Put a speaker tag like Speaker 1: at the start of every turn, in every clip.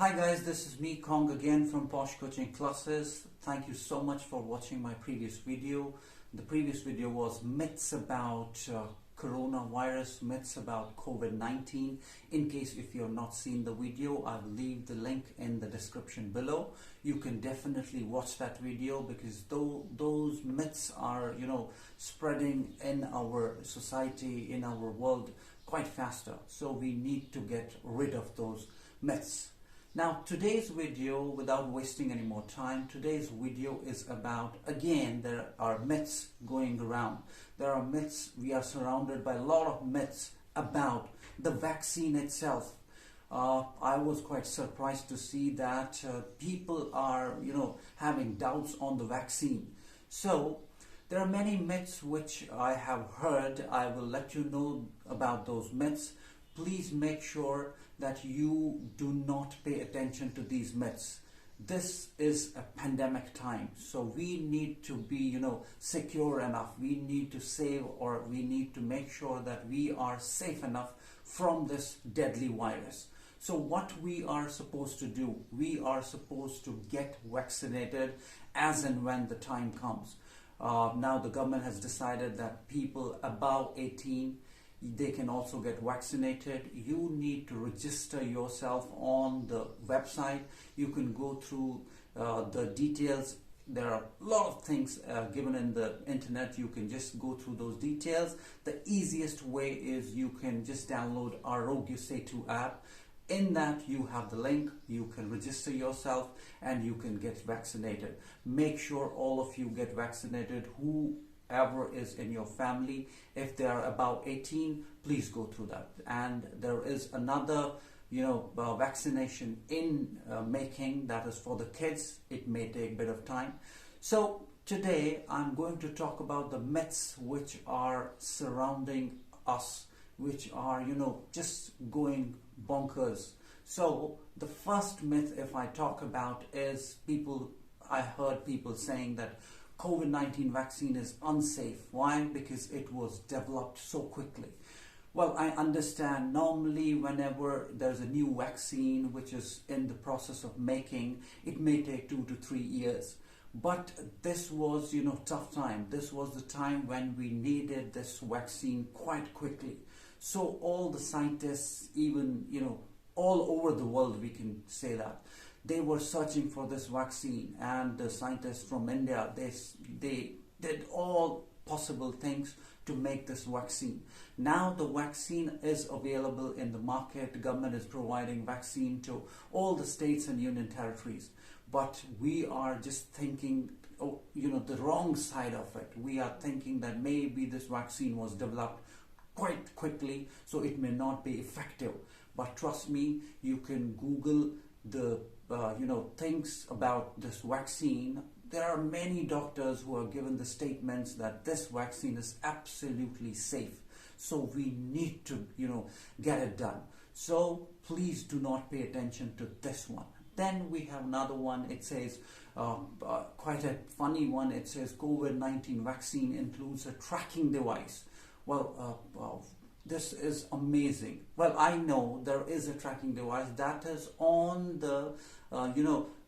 Speaker 1: Hi guys, this is me Kong again from Posh Coaching Classes. Thank you so much for watching my previous video. The previous video was myths about coronavirus, myths about COVID-19. In case if you have not seen the video, I will leave the link in the description below. You can definitely watch that video because those myths are, spreading in our society, in our world quite faster. So we need to get rid of those myths. Now today's video, without wasting any more time, today's video is about, again, there are myths going around. There are myths, we are surrounded by a lot of myths about the vaccine itself. I was quite surprised to see that people are, having doubts on the vaccine. So there are many myths which I have heard. I will let you know about those myths. Please make sure that you do not pay attention to these myths. This is a pandemic time, so we need to be, secure enough. We need to save, or we need to make sure that we are safe enough from this deadly virus. So what we are supposed to do, we are supposed to get vaccinated as and when the time comes. Now the government has decided that people above 18, they can also get vaccinated. You need to register yourself on the website. You can go through the details. There are a lot of things given in the internet. You can just go through those details. The easiest way is you can just download arogyasetuapp. In that you have the link, you can register yourself and you can get vaccinated. Make sure all of you get vaccinated. Whoever is in your family, if they are about 18, please go through that. And there is another vaccination in making, that is for the kids. It may take a bit of time. So today I'm going to talk about the myths which are surrounding us, which are just going bonkers. So the first myth, if I talk about, is I heard people saying that COVID-19 vaccine is unsafe. Why? Because it was developed so quickly. Well, I understand normally whenever there's a new vaccine which is in the process of making, it may take 2 to 3 years. But this was, tough time. This was the time when we needed this vaccine quite quickly. So all the scientists, even, all over the world, we can say that, they were searching for this vaccine, and the scientists from India, they did all possible things to make this vaccine. Now the vaccine is available in the market. The government is providing vaccine to all the states and union territories. But we are just thinking, the wrong side of it. We are thinking that maybe this vaccine was developed quite quickly, so it may not be effective. But trust me, you can Google the things about this vaccine. There are many doctors who are given the statements that this vaccine is absolutely safe. So we need to, get it done. So please do not pay attention to this one. Then we have another one. It says, quite a funny one. It says COVID-19 vaccine includes a tracking device. Well, this is amazing. Well, I know there is a tracking device that is on the,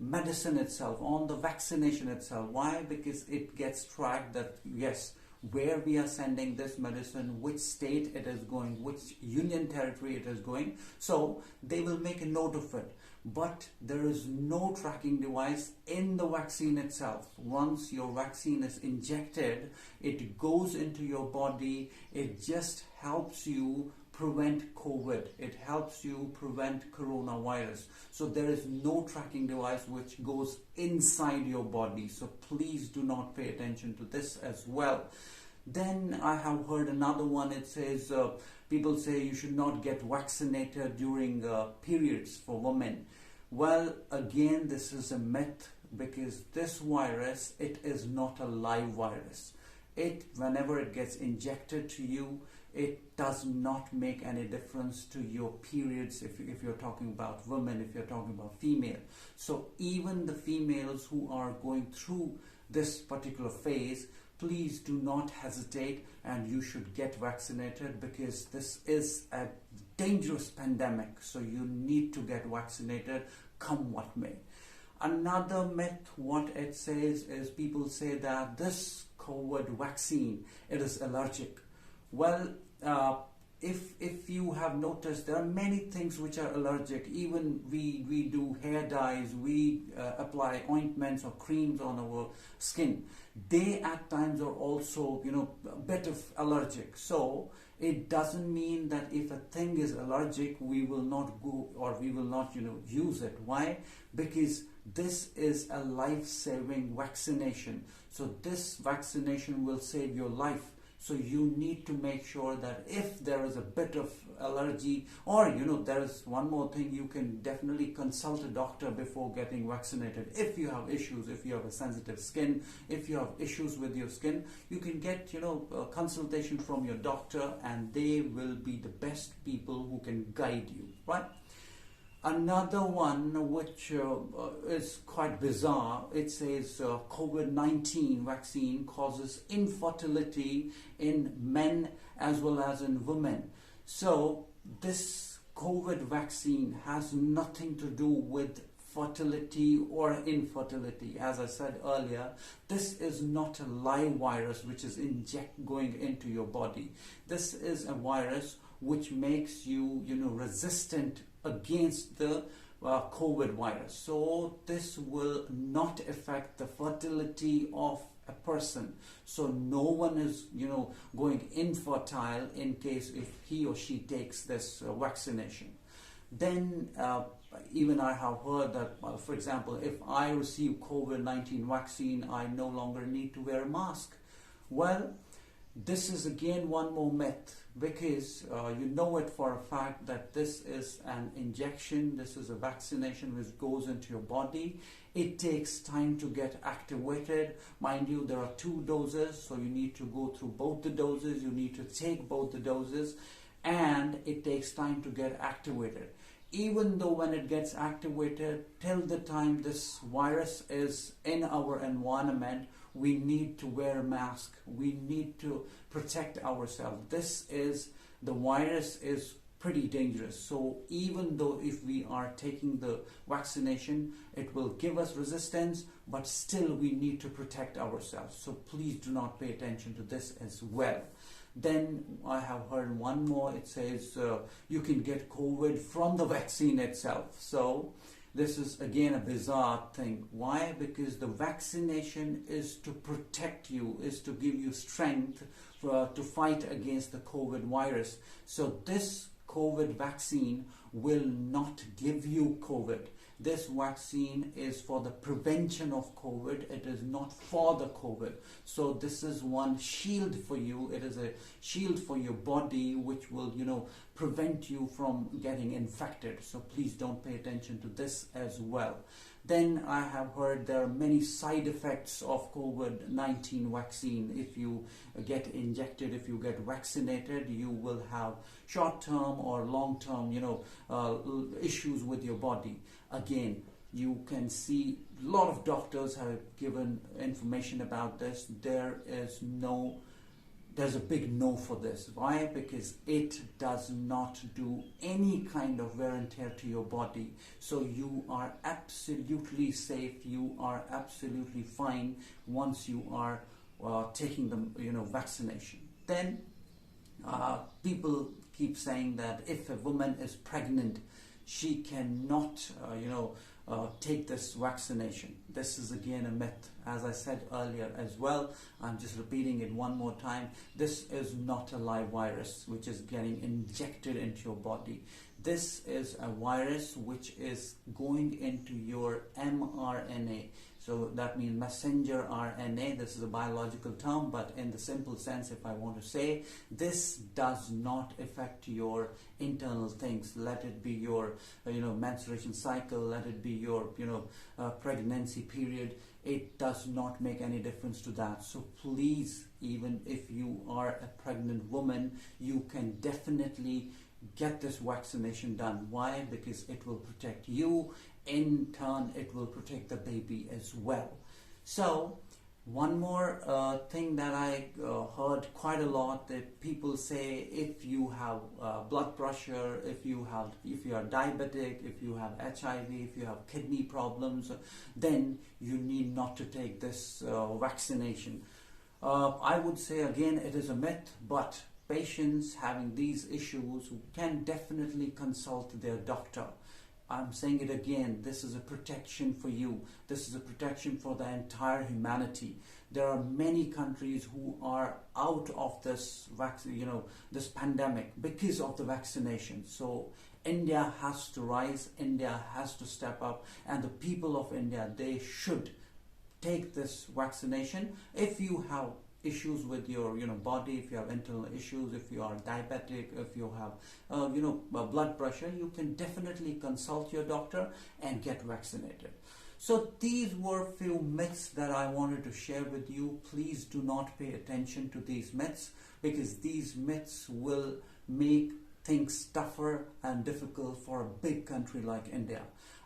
Speaker 1: medicine itself, on the vaccination itself. Why? Because it gets tracked that, yes, where we are sending this medicine, which state it is going, which union territory it is going. So they will make a note of it. But there is no tracking device in the vaccine itself. Once your vaccine is injected, it goes into your body. It just helps you prevent COVID. It helps you prevent coronavirus. So there is no tracking device which goes inside your body. So please do not pay attention to this as well. Then I have heard another one. It says people say you should not get vaccinated during periods for women. Well, again, this is a myth, because this virus, it is not a live virus. Whenever it gets injected to you, it does not make any difference to your periods if you're talking about women, if you're talking about female. So even the females who are going through this particular phase, please do not hesitate, and you should get vaccinated, because this is a dangerous pandemic. So you need to get vaccinated, come what may. Another myth, what it says is, people say that this COVID vaccine, it is allergic. Well, if you have noticed, there are many things which are allergic. Even we do hair dyes, we apply ointments or creams on our skin. They at times are also, a bit of allergic. So it doesn't mean that if a thing is allergic, we will not go, or we will not, use it. Why? Because this is a life-saving vaccination. So this vaccination will save your life. So you need to make sure that if there is a bit of allergy, or there is one more thing, you can definitely consult a doctor before getting vaccinated. If you have issues, if you have a sensitive skin, if you have issues with your skin, you can get a consultation from your doctor, and they will be the best people who can guide you, right? Another one which is quite bizarre, it says COVID-19 vaccine causes infertility in men as well as in women. So this COVID vaccine has nothing to do with fertility or infertility. As I said earlier, this is not a live virus which is going into your body. This is a virus which makes you, resistant against the COVID virus. So this will not affect the fertility of a person. So no one is, going infertile in case if he or she takes this vaccination. Then even I have heard that, for example, if I receive COVID-19 vaccine, I no longer need to wear a mask. Well, this is again one more myth, because you know it for a fact that this is an injection, this is a vaccination which goes into your body. It takes time to get activated. Mind you, there are 2 doses, so you need to go through both the doses, you need to take both the doses, and it takes time to get activated. Even though when it gets activated, till the time this virus is in our environment, we need to wear a mask. We need to protect ourselves. The virus is pretty dangerous. So even though if we are taking the vaccination, it will give us resistance, but still we need to protect ourselves. So please do not pay attention to this as well. Then I have heard one more, it says you can get COVID from the vaccine itself. So this is again a bizarre thing. Why? Because the vaccination is to protect you, is to give you strength to fight against the COVID virus. So this COVID vaccine will not give you COVID. This vaccine is for the prevention of COVID. It is not for the COVID. So this is one shield for you. It is a shield for your body which will, prevent you from getting infected. So please don't pay attention to this as well. Then I have heard there are many side effects of COVID-19 vaccine. If you get injected, if you get vaccinated, you will have short-term or long-term, issues with your body. Again, you can see a lot of doctors have given information about this. There's a big no for this. Why? Because it does not do any kind of wear and tear to your body. So you are absolutely safe. You are absolutely fine once you are taking the vaccination. Then people keep saying that if a woman is pregnant, she cannot take this vaccination. This is again a myth. As I said earlier as well, I'm just repeating it one more time. This is not a live virus which is getting injected into your body. This is a virus which is going into your mRNA. So that means messenger RNA. This is a biological term, but in the simple sense, if I want to say, this does not affect your internal things. Let it be your, menstruation cycle. Let it be your, pregnancy period. It does not make any difference to that. So please, even if you are a pregnant woman, you can definitely get this vaccination done. Why? Because it will protect you. In turn, it will protect the baby as well. So One more thing that I heard quite a lot, that people say, if you have blood pressure, if you are diabetic, if you have HIV, if you have kidney problems, then you need not to take this vaccination. I would say again, it is a myth, but patients having these issues can definitely consult their doctor. I'm saying it again, this is a protection for you. This is a protection for the entire humanity. There are many countries who are out of this this pandemic because of the vaccination. So India has to rise, India has to step up, and the people of India, they should take this vaccination. If you have issues with your body, if you have internal issues, if you are diabetic, if you have blood pressure, you can definitely consult your doctor and get vaccinated. So these were few myths that I wanted to share with you. Please do not pay attention to these myths, because these myths will make things tougher and difficult for a big country like India.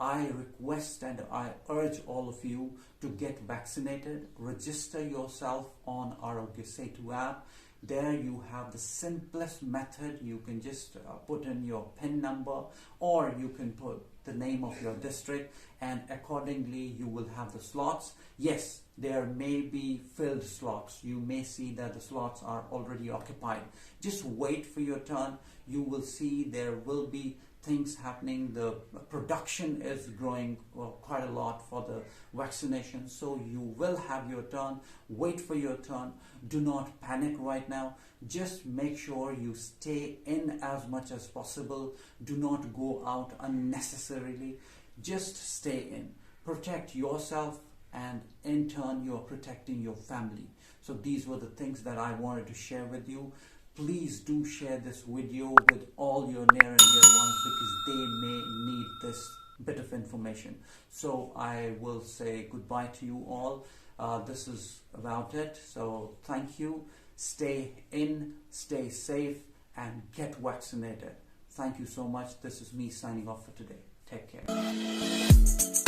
Speaker 1: I request and I urge all of you to get vaccinated. Register yourself on arogyasetuapp. There you have the simplest method. You can just put in your PIN number, or you can put the name of your district, and accordingly you will have the slots. Yes, there may be filled slots. You may see that the slots are already occupied. Just wait for your turn. You will see there will be things happening. The production is growing quite a lot for the vaccination, so you will have your turn. Wait for your turn. Do not panic right now. Just make sure you stay in as much as possible. Do not go out unnecessarily. Just stay in. Protect yourself, and in turn you are protecting your family. So these were the things that I wanted to share with you. Please do share this video with all your near and dear ones, because they may need this bit of information. So I will say goodbye to you all. This is about it. So thank you. Stay in, stay safe, and get vaccinated. Thank you so much. This is me signing off for today. Take care.